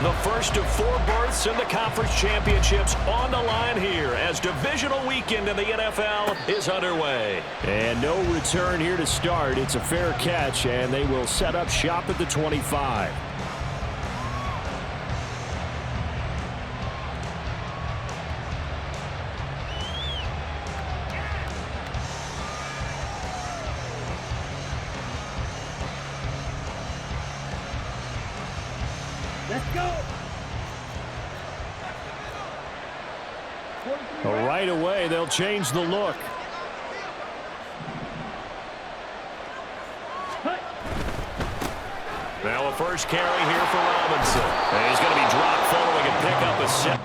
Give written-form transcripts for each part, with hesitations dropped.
The first of 4 berths in the conference championships on the line here as divisional weekend in the NFL is underway. And no return here to start. It's a fair catch, and they will set up shop at the 25. Let's go. Right away, they'll change the look. Now a first carry here for Robinson. And he's going to be dropped following a pickup of 7.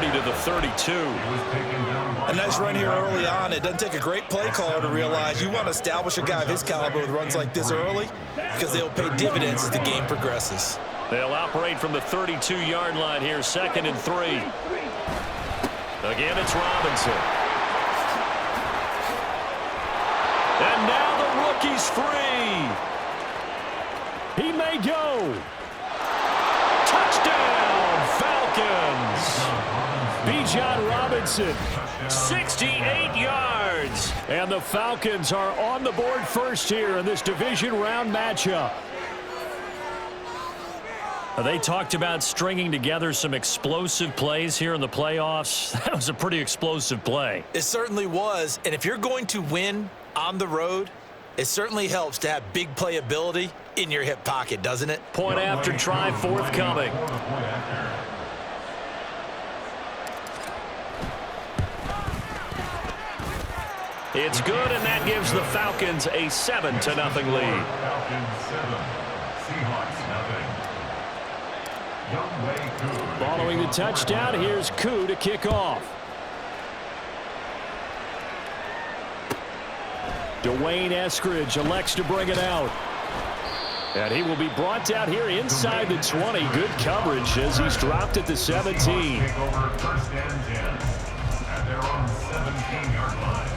To the 32. A nice run here early on. It doesn't take a great play caller to realize you want to establish a guy of his caliber with runs like this early because they'll pay dividends as the game progresses. They'll operate from the 32-yard line here, 2nd and 3. Again, it's Robinson. And now the rookie's free. He may go. Touchdown, Falcons. Bijan Robinson. 68 yards. And the Falcons are on the board first here in this division round matchup. They talked about stringing together some explosive plays here in the playoffs. That was a pretty explosive play. It certainly was. And if you're going to win on the road, it certainly helps to have big playability in your hip pocket, doesn't it? Point after try forthcoming. It's good, and that gives the Falcons a 7-0 lead. Following the touchdown, here's Koo to kick off. Dwayne Eskridge elects to bring it out. And he will be brought down here inside the 20. Good coverage as he's dropped at the 17. Take over 1st and 10 at their own 17-yard line.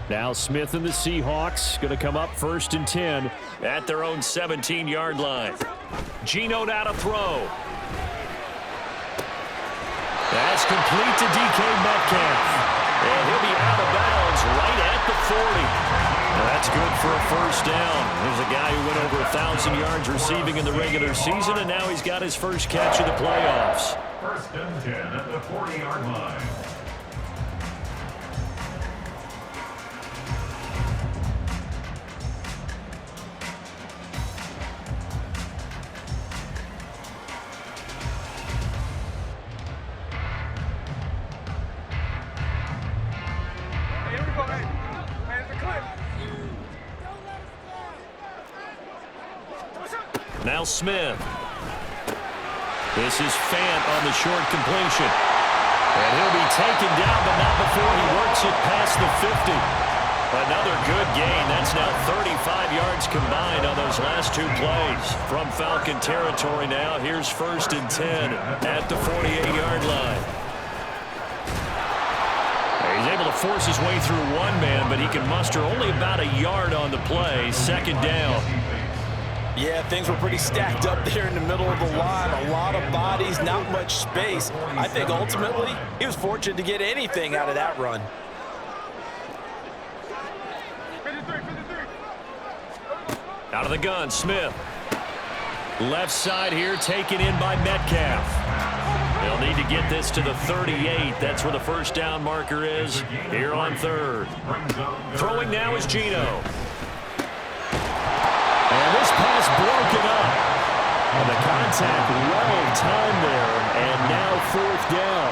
Now Smith and the Seahawks going to come up 1st and 10 at their own 17-yard line. Geno now to throw. That's complete to DK Metcalf. And he'll be out of bounds right at the 40. That's good for a 1st down. There's a guy who went over 1,000 yards receiving in the regular season, and now he's got his first catch of the playoffs. 1st and 10 at the 40-yard line. Now Smith. This is Fant on the short completion. And he'll be taken down, but not before he works it past the 50. Another good gain. That's now 35 yards combined on those last 2 plays. From Falcon territory now, here's 1st and 10 at the 48-yard line. He's able to force his way through one man, but he can muster only about a yard on the play. 2nd down. Yeah, things were pretty stacked up there in the middle of the line. A lot of bodies, not much space. I think ultimately he was fortunate to get anything out of that run. Out of the gun, Smith. Left side here, taken in by Metcalf. They'll need to get this to the 38. That's where the 1st down marker is here on 3rd. Throwing now is Geno. And this pass broken up. And the contact well timed there. And now 4th down.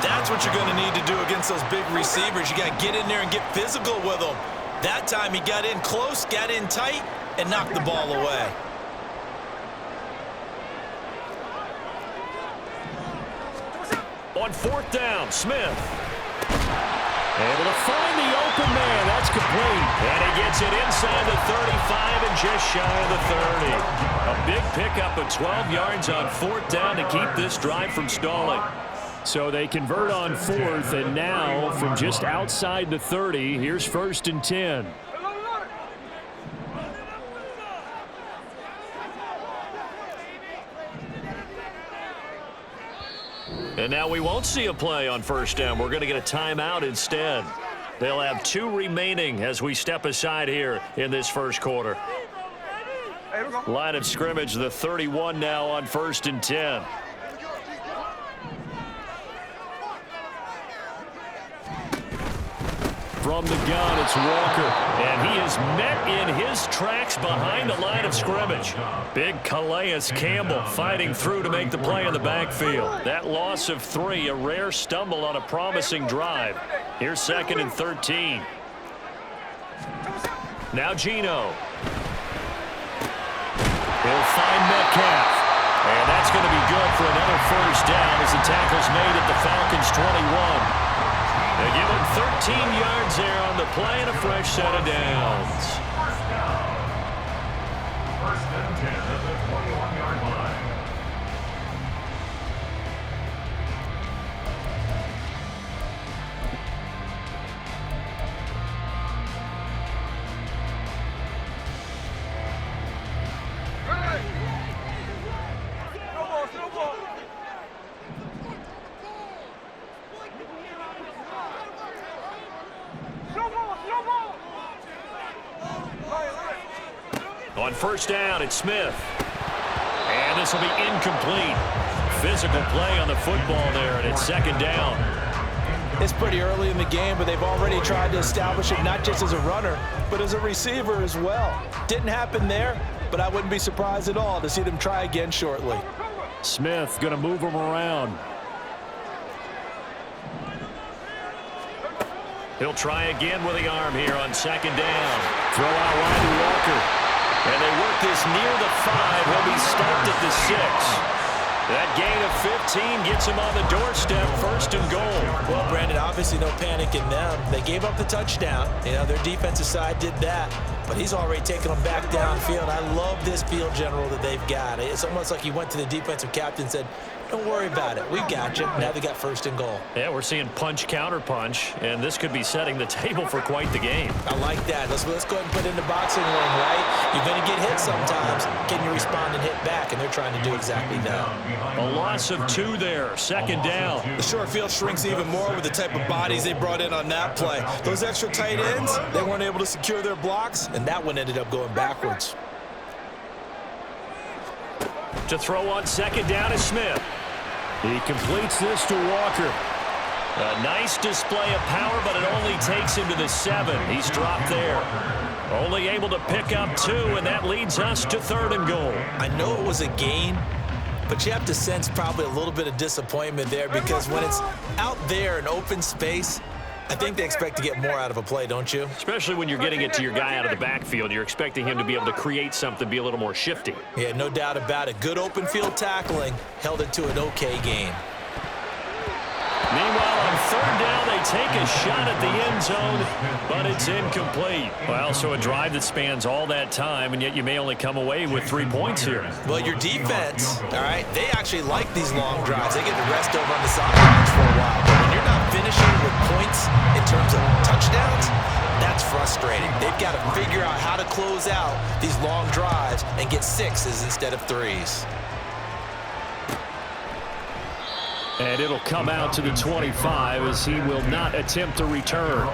That's what you're going to need to do against those big receivers. You got to get in there and get physical with them. That time he got in close, got in tight, and knocked the ball away. On 4th down, Smith. Able to find the open man. That's complete. And he gets it inside the 35 and just shy of the 30. A big pickup of 12 yards on 4th down to keep this drive from stalling. So they convert on 4th, and now from just outside the 30, here's 1st and 10. And now we won't see a play on 1st down. We're going to get a timeout instead. They'll have 2 remaining as we step aside here in this first quarter. Line of scrimmage, the 31 now on 1st and 10. From the gun, it's Walker. And he is met in his tracks behind the line of scrimmage. Big Calais Campbell fighting through to make the play in the backfield. That loss of 3, a rare stumble on a promising drive. Here's 2nd and 13. Now Geno. He'll find Metcalf. And that's going to be good for another 1st down as the tackle's made at the Falcons' 21. They give him 13 yards there on the play and a fresh set of downs. First and 10 at the 21-yard line. On 1st down, it's Smith. And this will be incomplete. Physical play on the football there, and it's 2nd down. It's pretty early in the game, but they've already tried to establish it not just as a runner, but as a receiver as well. Didn't happen there, but I wouldn't be surprised at all to see them try again shortly. Smith going to move him around. He'll try again with the arm here on 2nd down. Throw out wide to Walker. And they work this near the 5. He'll be stopped at the 6. That gain of 15 gets him on the doorstep, 1st and goal. Well, Brandon, obviously no panic in them. They gave up the touchdown. You know, their defensive side did that. But he's already taken them back downfield. I love this field general that they've got. It's almost like he went to the defensive captain and said, don't worry about it. We've got you. Now they got 1st and goal. Yeah, we're seeing punch, counter punch, and this could be setting the table for quite the game. I like that. Let's go ahead and put it in the boxing ring, right? You're going to get hit sometimes. Can you respond and hit back? And they're trying to do exactly that. A loss of 2 there, 2nd down. The short field shrinks even more with the type of bodies they brought in on that play. Those extra tight ends, they weren't able to secure their blocks, and that one ended up going backwards. To throw on 2nd down is Smith. He completes this to Walker. A nice display of power, but it only takes him to the 7. He's dropped there. Only able to pick up 2, and that leads us to 3rd and goal. I know it was a gain, but you have to sense probably a little bit of disappointment there because when it's out there in open space, I think they expect to get more out of a play, don't you? Especially when you're getting it to your guy out of the backfield. You're expecting him to be able to create something, be a little more shifty. Yeah, no doubt about it. Good open field tackling held it to an okay gain. Meanwhile, on 3rd down, they take a shot at the end zone, but it's incomplete. Well, so a drive that spans all that time, and yet you may only come away with 3 points here. Well, your defense, all right, they actually like these long drives. They get to rest over on the sidelines for a while. But when you're not finishing with points in terms of touchdowns, that's frustrating. They've got to figure out how to close out these long drives and get 6s instead of 3s. And it'll come out to the 25 as he will not attempt to return.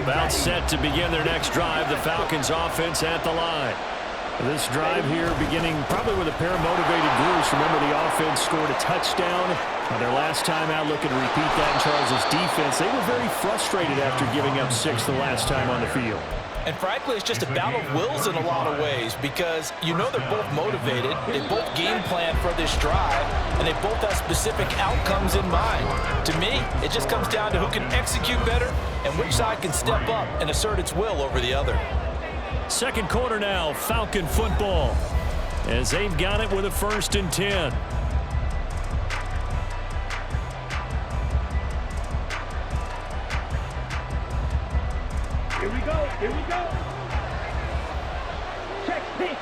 About set to begin their next drive. The Falcons offense at the line. This drive here beginning probably with a pair of motivated groups. Remember, the offense scored a touchdown on their last time out, looking to repeat that in Charles' defense. They were very frustrated after giving up 6 the last time on the field. And frankly, it's just a battle of wills in a lot of ways because you know they're both motivated, they both game plan for this drive, and they both have specific outcomes in mind. To me, it just comes down to who can execute better and which side can step up and assert its will over the other. Second quarter now, Falcon football, as they've got it with a 1st and 10. Here we go, here we go. Check this.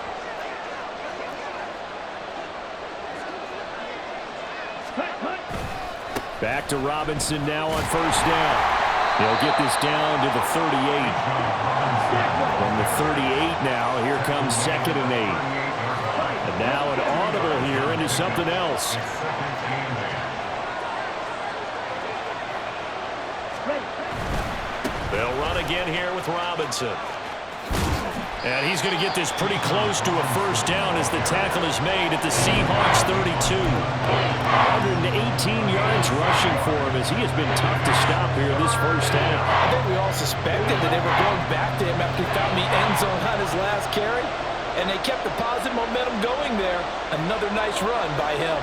Back to Robinson now on 1st down. He'll get this down to the 38. From the 38 now, here comes 2nd and 8. And now an audible here into something else. They'll run again here with Robinson. And he's going to get this pretty close to a 1st down as the tackle is made at the Seahawks 32. 118 yards rushing for him as he has been tough to stop here this 1st half. I think we all suspected that they were going back to him after he found the end zone on his last carry, and they kept the positive momentum going there. Another nice run by him.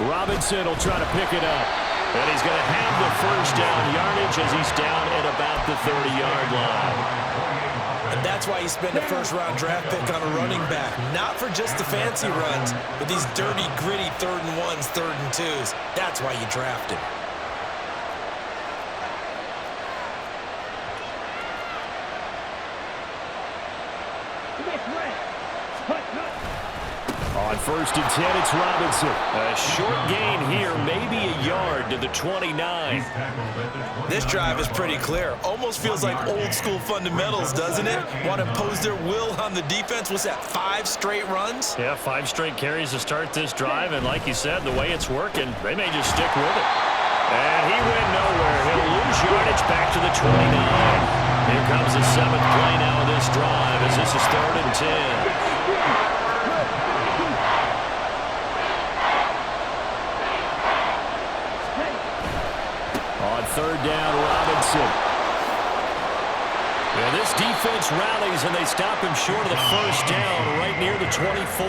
Robinson will try to pick it up. And he's going to have the 1st down yardage as he's down at about the 30-yard line. And that's why you spend a 1st-round draft pick on a running back. Not for just the fancy runs, but these dirty, gritty 3rd and 1s, 3rd and 2s. That's why you draft him. On 1st and 10, it's Robinson. A short gain here, maybe a yard to the 29. This drive is pretty clear. Almost feels like old-school fundamentals, doesn't it? Want to impose their will on the defense. What's that, 5 straight runs? Yeah, 5 straight carries to start this drive, and like you said, the way it's working, they may just stick with it. And he went nowhere. He'll lose yardage back to the 29. Here comes the 7th play now of this drive as this is 3rd and 10. On 3rd down, Robinson. Yeah, this defense rallies, and they stop him short of the 1st down right near the 24.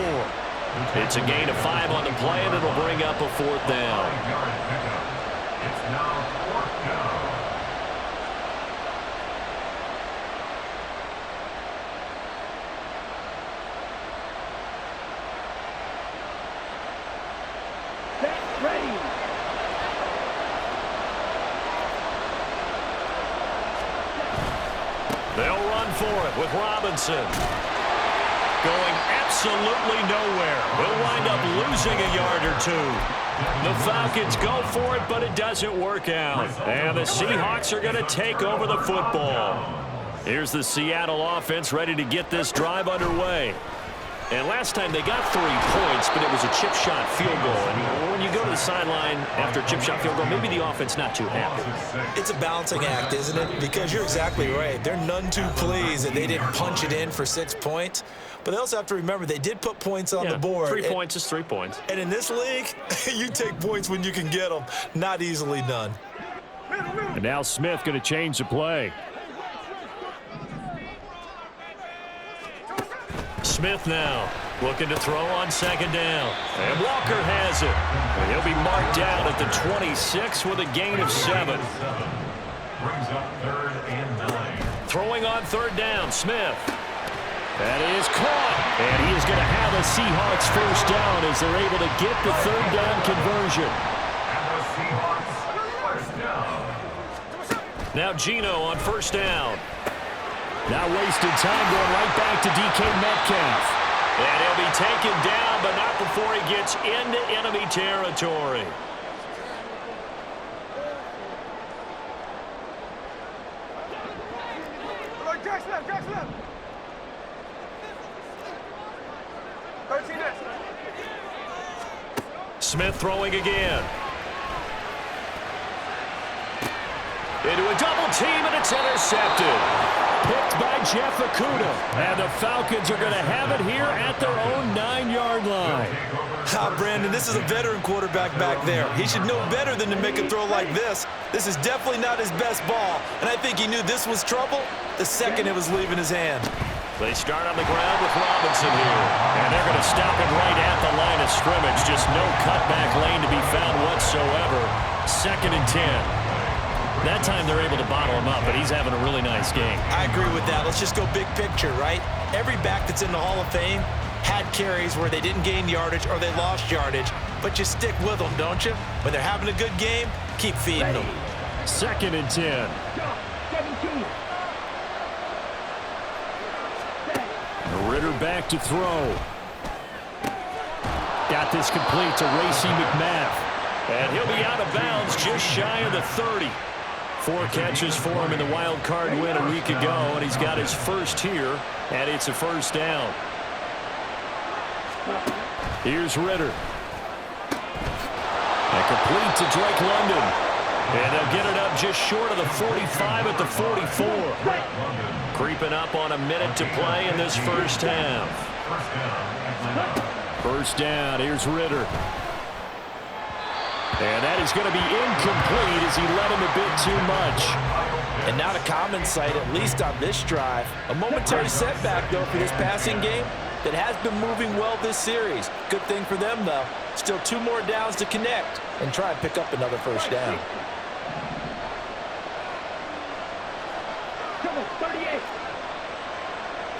It's a gain of 5 on the play, and it'll bring up a 4th down. It's now 4th down. Set, ready. They'll run for it with Robinson. Going absolutely nowhere. He'll wind up losing a yard or 2. The Falcons go for it, but it doesn't work out. And the Seahawks are going to take over the football. Here's the Seattle offense ready to get this drive underway. And last time they got 3 points, but it was a chip shot field goal. And when you go to the sideline after a chip shot field goal, maybe the offense not too happy. It's a balancing act, isn't it? Because you're exactly right. They're none too pleased that they didn't punch it in for 6 points. But they also have to remember they did put points on the board. 3 points is 3 points. And in this league, you take points when you can get them. Not easily done. And now Smith going to change the play. Smith now looking to throw on 2nd down. And Walker has it. And he'll be marked down at the 26 with a gain of 7. Brings up 3rd and 9. Throwing on 3rd down, Smith. That is caught. And he is going to have a Seahawks 1st down as they're able to get the 3rd down conversion. And the Seahawks 1st down. Now Geno on 1st down. Now wasted time going right back to DK Metcalf. And he'll be taken down, but not before he gets into enemy territory. Smith throwing again. Into a double team, and it's intercepted. Picked by Jeff Okudah. And the Falcons are going to have it here at their own 9-yard line. Brandon, this is a veteran quarterback back there. He should know better than to make a throw like this. This is definitely not his best ball, and I think he knew this was trouble the second it was leaving his hand. They start on the ground with Robinson here. And they're going to stop it right at the line of scrimmage. Just no cutback lane to be found whatsoever. 2nd and 10. That time they're able to bottle him up, but he's having a really nice game. I agree with that. Let's just go big picture, right? Every back that's in the Hall of Fame had carries where they didn't gain yardage or they lost yardage, but you stick with them, don't you? When they're having a good game, keep feeding them. 2nd and 10. 17. Ritter back to throw. Got this complete to Racey McMath. And he'll be out of bounds just shy of the 30. 4 catches for him in the wild card win a week ago, and he's got his first here, and it's a first down. Here's Ritter. And complete to Drake London. And they'll get it up just short of the 45 at the 44. Creeping up on a minute to play in this first half. First down, here's Ritter. And that is going to be incomplete as he led him a bit too much. And not a common sight, at least on this drive. A momentary setback, though, for this passing game that has been moving well this series. Good thing for them, though. Still 2 more downs to connect and try and pick up another first down. Come on, 38.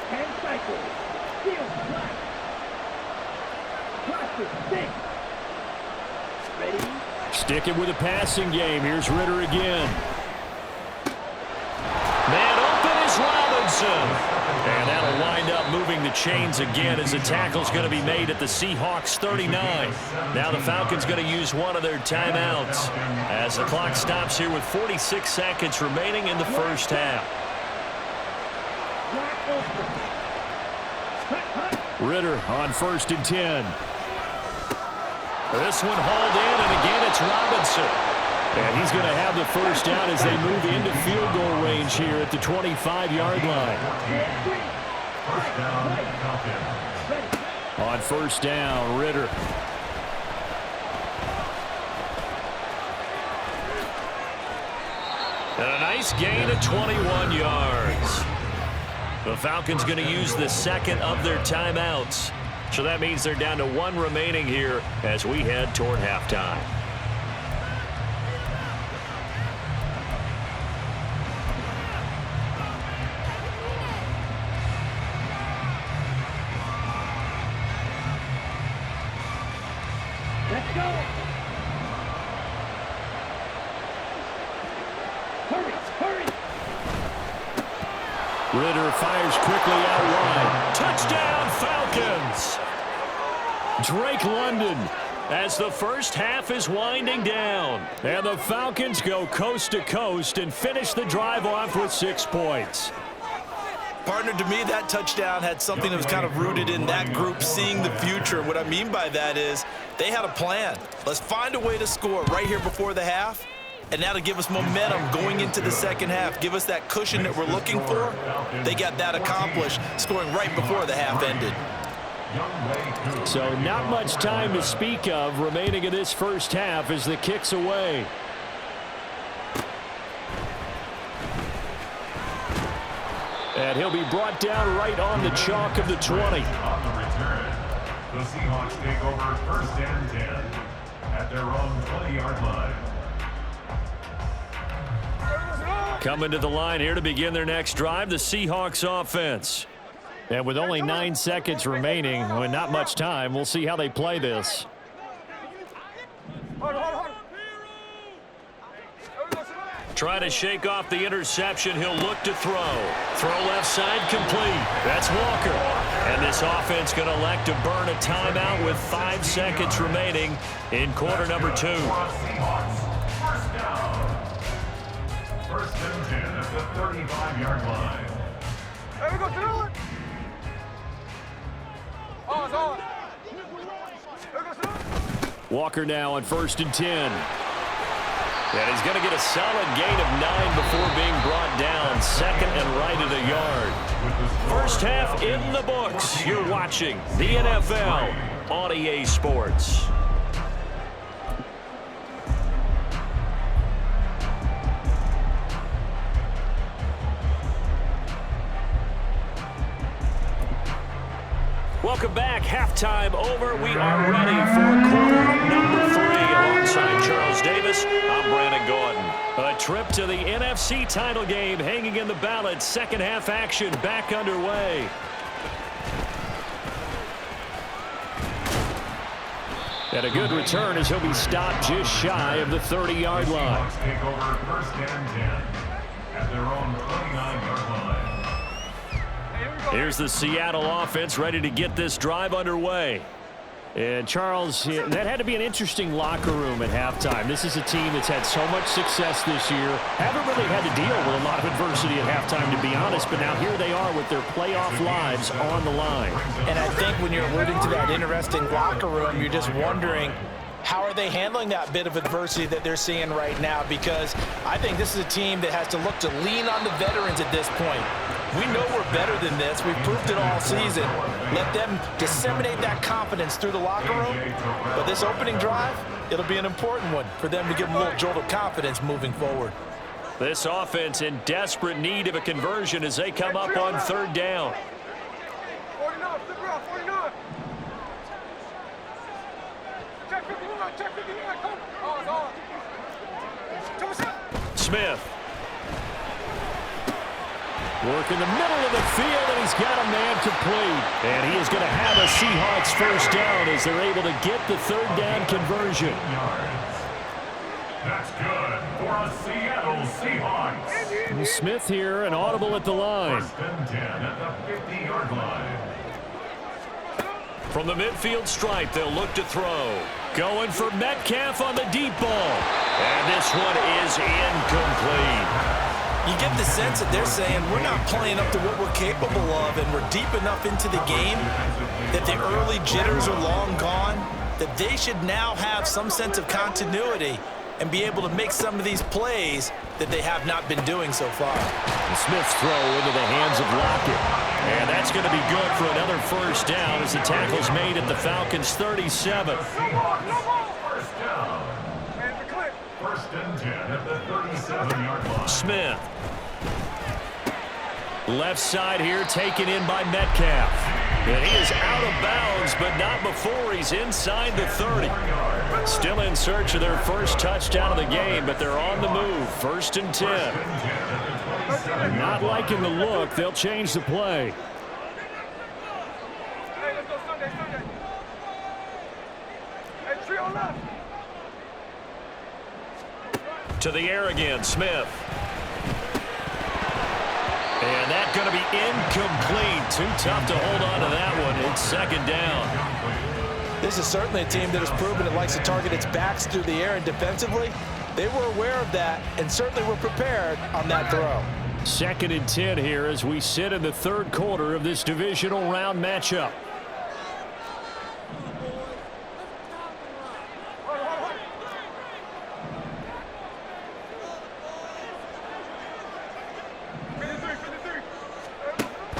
Hand cycle. Steal, black. Practice, 6. Ready? Sticking with a passing game. Here's Ritter again. Man open is Robinson. And that'll wind up moving the chains again as the tackle's going to be made at the Seahawks 39. Now the Falcons going to use one of their timeouts as the clock stops here with 46 seconds remaining in the first half. Ritter on 1st and 10. This one hauled in, and again it's Robinson. And he's going to have the first down as they move into field goal range here at the 25-yard line. First down, Falcons. On 1st down, Ritter. And a nice gain of 21 yards. The Falcons going to use the 2nd of their timeouts. So that means they're down to 1 remaining here as we head toward halftime. Let's go. Hurry, hurry. Ritter fires quickly out wide. Touchdown, Falcons! Drake London as the first half is winding down. And the Falcons go coast to coast and finish the drive off with 6 points. Partner, to me, that touchdown had something that was kind of rooted in that group seeing the future. What I mean by that is they had a plan. Let's find a way to score right here before the half, and that'll give us momentum going into the second half, give us that cushion that we're looking for. They got that accomplished, scoring right before the half ended. So not much time to speak of remaining in this first half as the kick's away. And he'll be brought down right on the chalk of the 20. On the return, the Seahawks take over 1st and 10 at their own 20-yard line. Coming to the line here to begin their next drive, the Seahawks offense. And with only 9 seconds remaining, with not much time, we'll see how they play this. Try to shake off the interception. He'll look to throw. Throw left side complete. That's Walker. And this offense going to elect to burn a timeout with 5 seconds remaining in quarter number 2. First down. 1st and 10 at the 35-yard line. There we go, through it. Oh, it's on. There we go, through it. Walker now on 1st and 10. And he's going to get a solid gain of 9 before being brought down. Second and right at a yard. First half in the books. You're watching the NFL on EA Sports. Welcome back. Halftime over. We are ready for quarter number 3. Alongside Charles Davis, I'm Brandon Gordon. A trip to the NFC title game hanging in the balance. Second half action back underway. And a good return as he'll be stopped just shy of the 30-yard line. Take over first and 10 at their own 29-yard line. Here's the Seattle offense ready to get this drive underway. And Charles, that had to be an interesting locker room at halftime. This is a team that's had so much success this year. Haven't really had to deal with a lot of adversity at halftime, to be honest. But now here they are with their playoff lives on the line. And I think when you're alluding to that interesting locker room, you're just wondering, how are they handling that bit of adversity that they're seeing right now? Because I think this is a team that has to look to lean on the veterans at this point. We know we're better than this. We've proved it all season. Let them disseminate that confidence through the locker room. But this opening drive, it'll be an important one for them to give them a little jolt of confidence moving forward. This offense in desperate need of a conversion as they come up on third down. 49, flip around, 49. Check 51, check 51, come. Oh, it's on. Smith. Work in the middle of the field, and he's got a man complete. And he is going to have a Seahawks first down as they're able to get the third down conversion. That's good for a Seattle Seahawks. And Smith here, an audible at the line. First and 10 at the 50-yard line. From the midfield stripe, they'll look to throw. Going for Metcalf on the deep ball. And this one is incomplete. You get the sense that they're saying we're not playing up to what we're capable of, and we're deep enough into the game that the early jitters are long gone, that they should now have some sense of continuity and be able to make some of these plays that they have not been doing so far. And Smith's throw into the hands of Lockett. And that's going to be good for another first down as the tackle's made at the Falcons' 37. First down. First and 10 at the 37-yard line. Smith. Left side here taken in by Metcalf. And he is out of bounds, but not before he's inside the 30. Still in search of their first touchdown of the game, but they're on the move. First and 10. Not liking the look. They'll change the play. Hey, let's go Sunday. Hey, three on left. To the air again, Smith. And that's going to be incomplete. Too tough to hold on to that one. It's second down. This is certainly a team that has proven it likes to target its backs through the air, and defensively, they were aware of that and certainly were prepared on that throw. Second and 10 here as we sit in the third quarter of this divisional round matchup.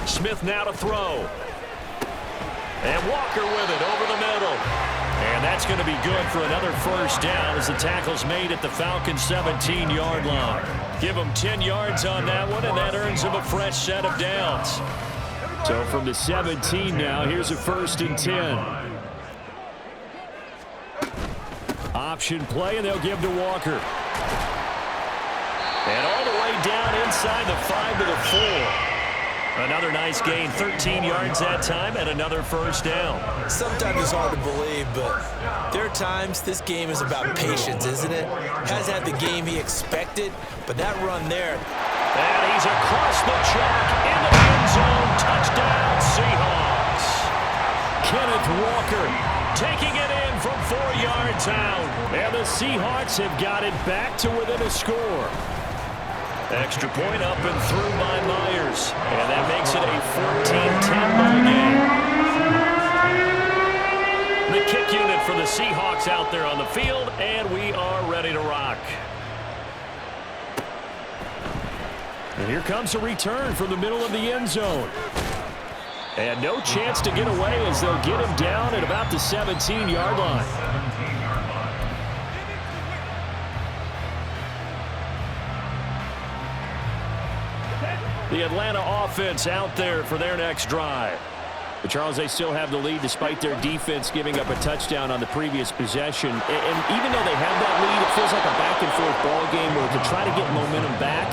Smith now to throw. And Walker with it over the middle. And that's going to be good for another first down as the tackle's made at the Falcons' 17-yard line. Give them 10 yards on that one, and that earns them a fresh set of downs. So from the 17 now, here's a first and 10. Option play, and they'll give to Walker. And all the way down inside the 5 to the 4. Another nice gain, 13 yards that time, and another first down. Sometimes it's hard to believe, but there are times this game is about patience, isn't it? Hasn't had the game he expected, but that run there. And he's across the track in the end zone. Touchdown, Seahawks. Kenneth Walker taking it in from 4 yards out. And the Seahawks have got it back to within a score. Extra point up and through by Myers. And that makes it a 14-10 ball game. The kick unit for the Seahawks out there on the field, and we are ready to rock. And here comes a return from the middle of the end zone. And no chance to get away as they'll get him down at about the 17-yard line. The Atlanta offense out there for their next drive. But Charles, they still have the lead despite their defense giving up a touchdown on the previous possession. And even though they have that lead, it feels like a back-and-forth ball game where to try to get momentum back,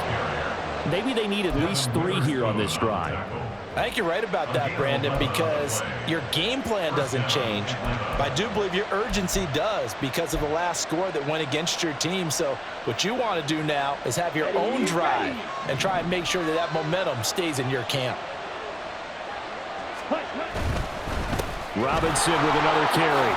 maybe they need at least 3 here on this drive. I think you're right about that, Brandon, because your game plan doesn't change. But I do believe your urgency does because of the last score that went against your team. So what you want to do now is have your own drive and try and make sure that that momentum stays in your camp. Robinson with another carry.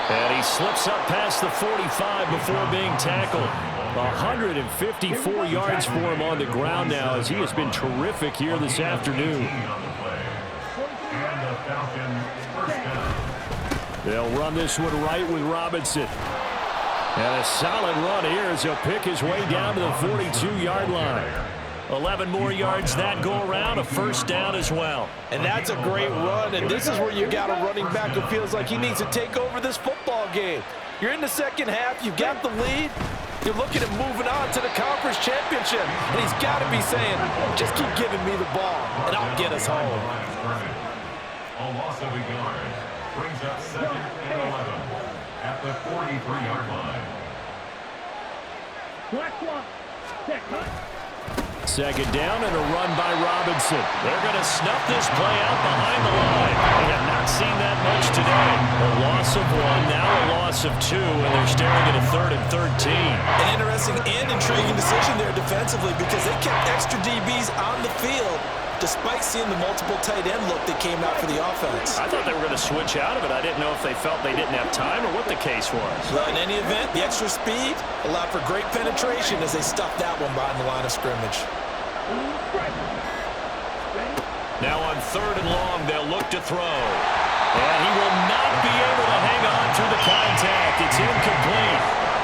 And he slips up past the 45 before being tackled. 154 yards for him on the ground now as he has been terrific here this afternoon. They'll run this one right with Robinson. And a solid run here as he'll pick his way down to the 42-yard line. 11 more yards that go around, a first down as well. And that's a great run, and this is where you got a running back who feels like he needs to take over this football game. You're in the second half, you've got the lead, you're looking at moving on to the conference championship, and he's got to be saying, just keep giving me the ball, and I'll get us home. A loss of a yard brings up 2nd and 11 at the 43-yard line. Second down and a run by Robinson. They're going to snuff this play out behind the line. We have not seen that much today. A loss of 1, now a loss of 2, and they're staring at a 3rd and 13. An interesting and intriguing decision there defensively because they kept extra DBs on the field despite seeing the multiple tight end look that came out for the offense. I thought they were going to switch out of it. I didn't know if they felt they didn't have time or what the case was. Well, in any event, the extra speed allowed for great penetration as they stuffed that one behind the line of scrimmage. Now on 3rd and long, they'll look to throw. And he will not be able to hang on through the contact. It's incomplete.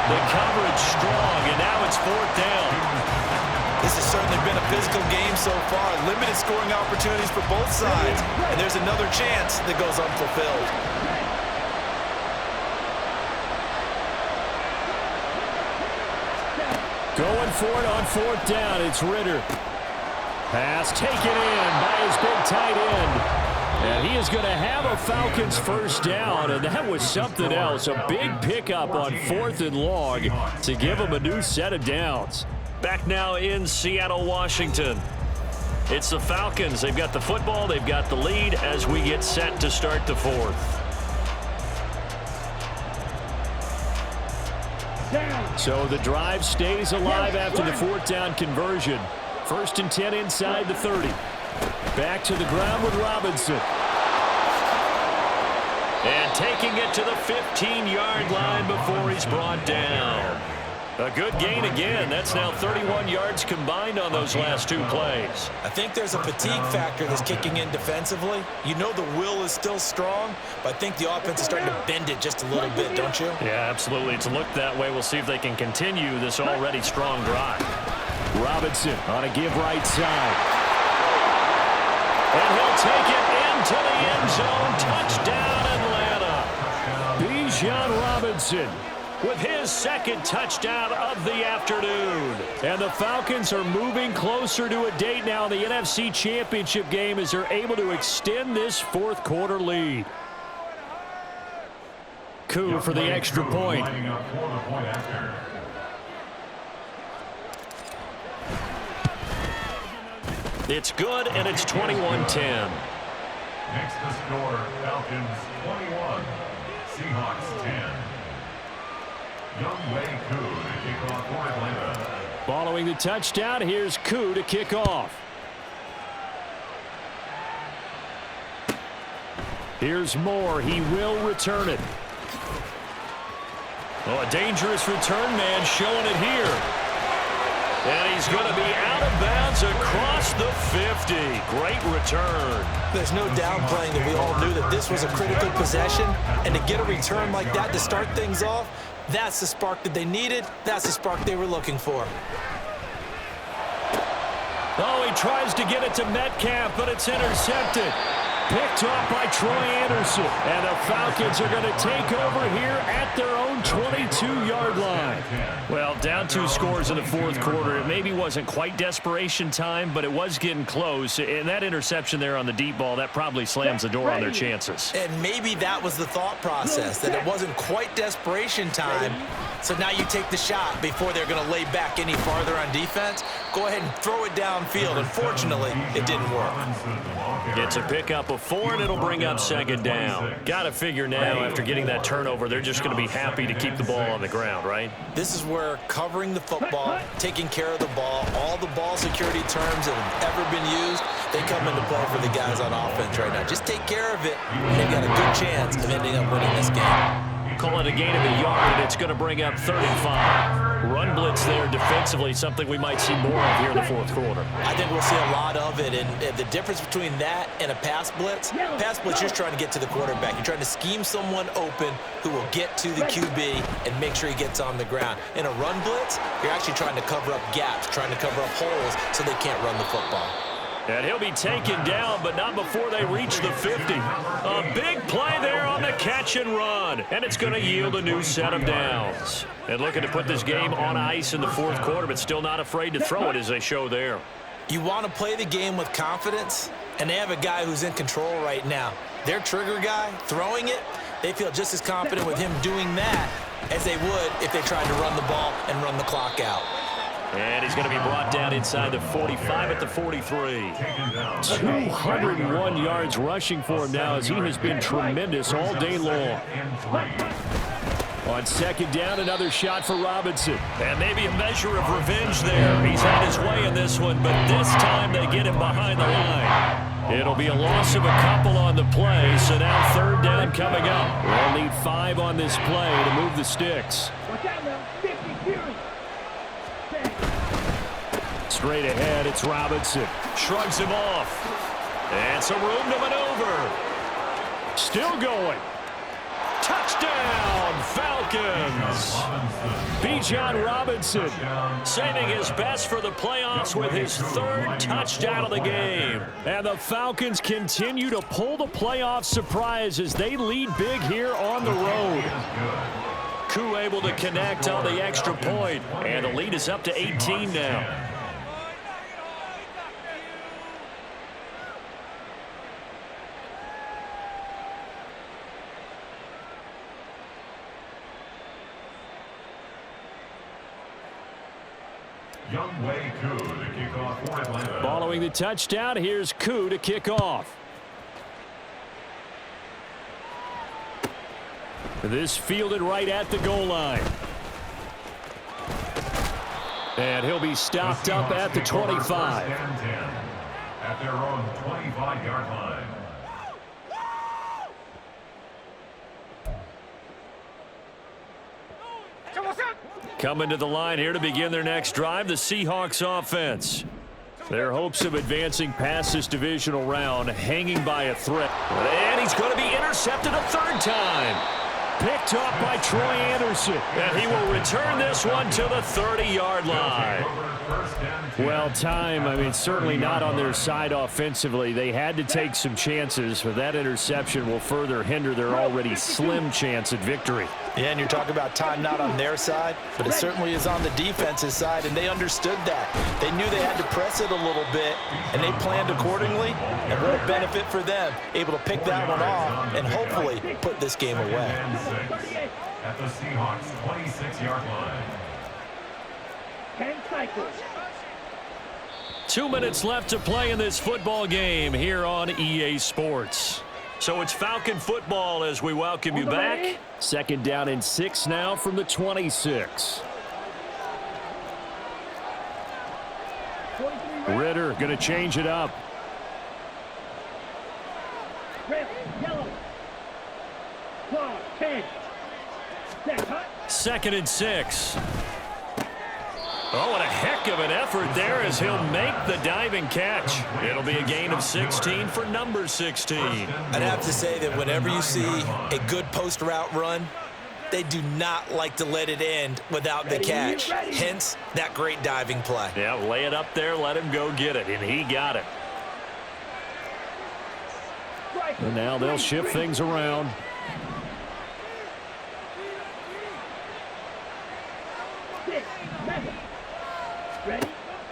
The coverage strong, and now it's 4th down. This has certainly been a physical game so far. Limited scoring opportunities for both sides. And there's another chance that goes unfulfilled. Going for it on 4th down. It's Ritter. Pass taken in by his big tight end. And he is going to have a Falcons first down, and that was something else. A big pickup on 4th and long to give him a new set of downs. Back now in Seattle, Washington. It's the Falcons. They've got the football. They've got the lead as we get set to start the 4th. So the drive stays alive after the 4th down conversion. 1st and 10 inside the 30. Back to the ground with Robinson. And taking it to the 15-yard line before he's brought down. A good gain again. That's now 31 yards combined on those last 2 plays. I think there's a fatigue factor that's kicking in defensively. You know the will is still strong, but I think the offense is starting to bend it just a little bit, don't you? Yeah, absolutely. It's looked that way. We'll see if they can continue this already strong drive. Robinson on a give right side. And he'll take it into the end zone. Touchdown, Atlanta. Bijan Robinson with his 2nd touchdown of the afternoon. And the Falcons are moving closer to a date now in the NFC Championship game as they're able to extend this 4th quarter lead. Coup for the extra point. It's good, and it's 21-10. Next to score, Falcons 21, Seahawks 10. Young Wei Koo to kick off for Atlanta. Following the touchdown, here's Koo to kick off. Here's Moore. He will return it. Oh, a dangerous return man showing it here. And he's going to be out of bounds across the 50. Great return. There's no downplaying that we all knew that this was a critical possession. And to get a return like that to start things off, That's the spark that they needed. That's the spark they were looking for. Oh, he tries to get it to Metcalf, but it's intercepted. Picked off by Troy Anderson. And the Falcons are going to take over here at their own 22-yard line. Well, down 2 scores in the fourth quarter. It maybe wasn't quite desperation time, but it was getting close. And that interception there on the deep ball, that probably slams the door on their chances. And maybe that was the thought process, that it wasn't quite desperation time. So now you take the shot before they're going to lay back any farther on defense. Go ahead and throw it downfield. Unfortunately, it didn't work. It's a pickup of 4, and it'll bring up second down. Got to figure now, after getting that turnover, they're just going to be happy to keep the ball on the ground, right? This is where covering the football, taking care of the ball, all the ball security terms that have ever been used, they come into play for the guys on offense right now. Just take care of it, and they've got a good chance of ending up winning this game. Call it a gain of a yard, and it's going to bring up 35. Run blitz there defensively, something we might see more of here in the fourth quarter. I think we'll see a lot of it, and the difference between that and a pass blitz, you're just trying to get to the quarterback. You're trying to scheme someone open who will get to the QB and make sure he gets on the ground. In a run blitz, you're actually trying to cover up gaps, trying to cover up holes so they can't run the football. And he'll be taken down, but not before they reach the 50. A big play there on the catch and run. And it's going to yield a new set of downs. And looking to put this game on ice in the fourth quarter, but still not afraid to throw it as they show there. You want to play the game with confidence, and they have a guy who's in control right now. Their trigger guy, throwing it, they feel just as confident with him doing that as they would if they tried to run the ball and run the clock out. And he's going to be brought down inside the 45 at the 43. 201 yards rushing for him now, as he has been tremendous all day long. On second down, another shot for Robinson. And maybe a measure of revenge there. He's had his way in this one, but this time they get him behind the line. It'll be a loss of a couple on the play, so now third down coming up. We'll need 5 on this play to move the sticks. Straight ahead, it's Robinson. Shrugs him off. And some room to maneuver. Still going. Touchdown, Falcons. Bijan Robinson saving his best for the playoffs with his 3rd touchdown of the game. And the Falcons continue to pull the playoff surprise as they lead big here on the road. Koo able to connect on the extra point, and the lead is up to 18 now. Younghoe Koo to kick off for Atlanta. Following the touchdown, here's Koo to kick off. This fielded right at the goal line. And he'll be stopped up at the 25. At their own 25-yard line. Coming to the line here to begin their next drive, the Seahawks offense. Their hopes of advancing past this divisional round hanging by a thread. And he's going to be intercepted a 3rd time. Picked off by Troy Anderson. And he will return this one to the 30-yard line. Well, time, certainly not on their side offensively. They had to take some chances, but that interception will further hinder their already slim chance at victory. Yeah, and you're talking about time not on their side, but it certainly is on the defense's side, and they understood that. They knew they had to press it a little bit, and they planned accordingly, and what a benefit for them, able to pick that one off and hopefully put this game away. At the Seahawks 26-yard line. 10 cycles. 2 minutes left to play in this football game here on EA Sports. So it's Falcon football as we welcome you back. Second down and 6 now from the 26. Ritter going to change it up. Red, yellow. Claw, 10. Second and 6. Oh, and a heck of an effort there as he'll make the diving catch. It'll be a gain of 16 for number 16. I'd have to say that whenever you see a good post route run, They do not like to let it end without the catch. Hence, that great diving play. Yeah, lay it up there, let him go get it, and he got it. And now they'll shift things around.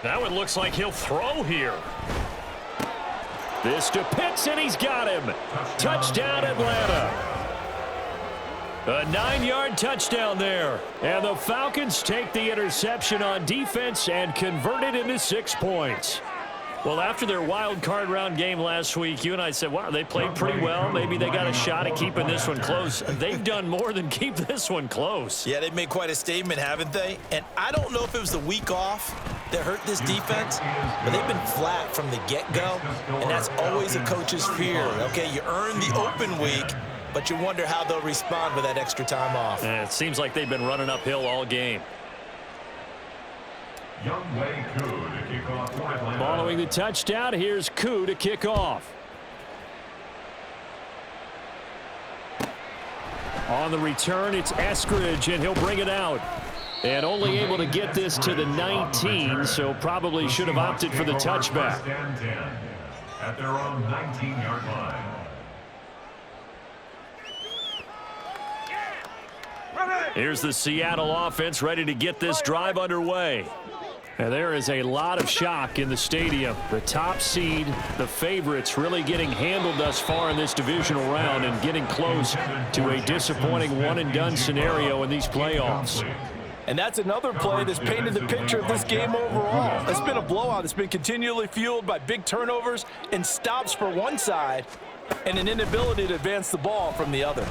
Now it looks like he'll throw here. This to Pitts, and he's got him. Touchdown, Atlanta. A 9-yard touchdown there. And the Falcons take the interception on defense and convert it into 6 points. Well, after their wild card round game last week, you and I said, wow, they played pretty well. Maybe they got a shot at keeping this one close. They've done more than keep this one close. Yeah, they've made quite a statement, haven't they? And I don't know if it was the week off that hurt this defense, but they've been flat from the get-go, and that's always a coach's fear. Okay, you earn the open week, but you wonder how they'll respond with that extra time off. And it seems like they've been running uphill all game. Following the touchdown, here's Koo to kick off. On the return, it's Eskridge, and he'll bring it out. And only able to get this to the 19, so probably should have opted for the touchback. At their own 19-yard line. Here's the Seattle offense ready to get this drive underway. And there is a lot of shock in the stadium. The top seed, the favorites, really getting handled thus far in this divisional round and getting close to a disappointing one-and-done scenario in these playoffs. And that's another play that's painted the picture of this game overall. It's been a blowout. It's been continually fueled by big turnovers and stops for one side and an inability to advance the ball from the other.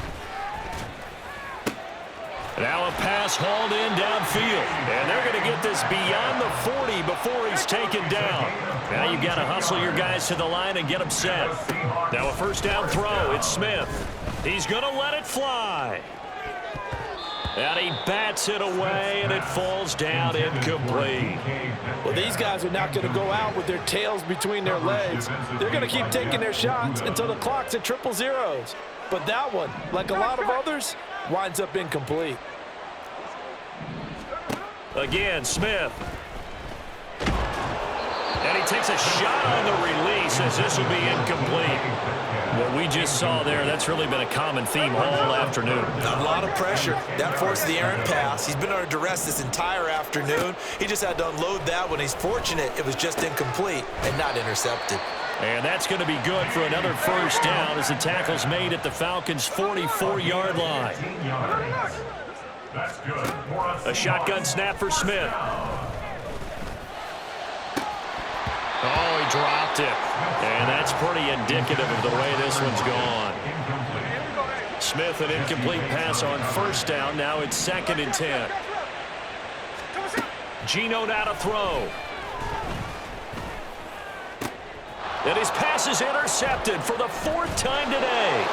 Now a pass hauled in downfield. And they're going to get this beyond the 40 before he's taken down. Now you've got to hustle your guys to the line and get them set. Now a first down throw. It's Smith. He's going to let it fly. And he bats it away, and it falls down incomplete. Well, these guys are not going to go out with their tails between their legs. They're going to keep taking their shots until the clock's at 000. But that one, like a lot of others, winds up incomplete. Again, Smith. And he takes a shot on the release as this will be incomplete. What we just saw there, that's really been a common theme all afternoon. A lot of pressure. That forced the errant pass. He's been under duress this entire afternoon. He just had to unload that one. He's fortunate it was just incomplete and not intercepted. And that's going to be good for another first down as the tackle's made at the Falcons' 44-yard line. That's good. A shotgun snap for Smith. Oh, he dropped it. And that's pretty indicative of the way this one's gone. Smith, an incomplete pass on first down. Now it's 2nd and 10. Geno now to throw. And his pass is intercepted for the 4th time today.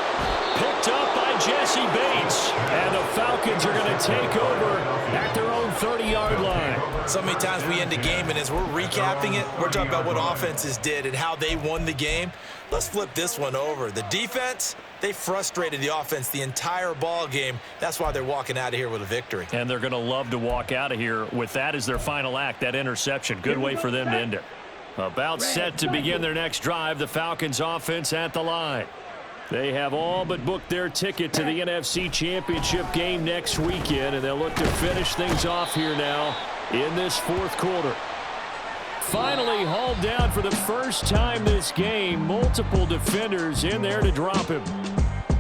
Picked up by Jesse Bates. And the Falcons are going to take over at their own 30-yard line. So many times we end a game, and as we're recapping it, we're talking about what offenses did and how they won the game. Let's flip this one over. The defense, they frustrated the offense the entire ball game. That's why they're walking out of here with a victory. And they're going to love to walk out of here with that as their final act, that interception. Good way for them to end it. About set to begin their next drive, the Falcons offense at the line. They have all but booked their ticket to the NFC Championship game next weekend, and they'll look to finish things off here now in this 4th quarter. Finally hauled down for the first time this game. Multiple defenders in there to drop him.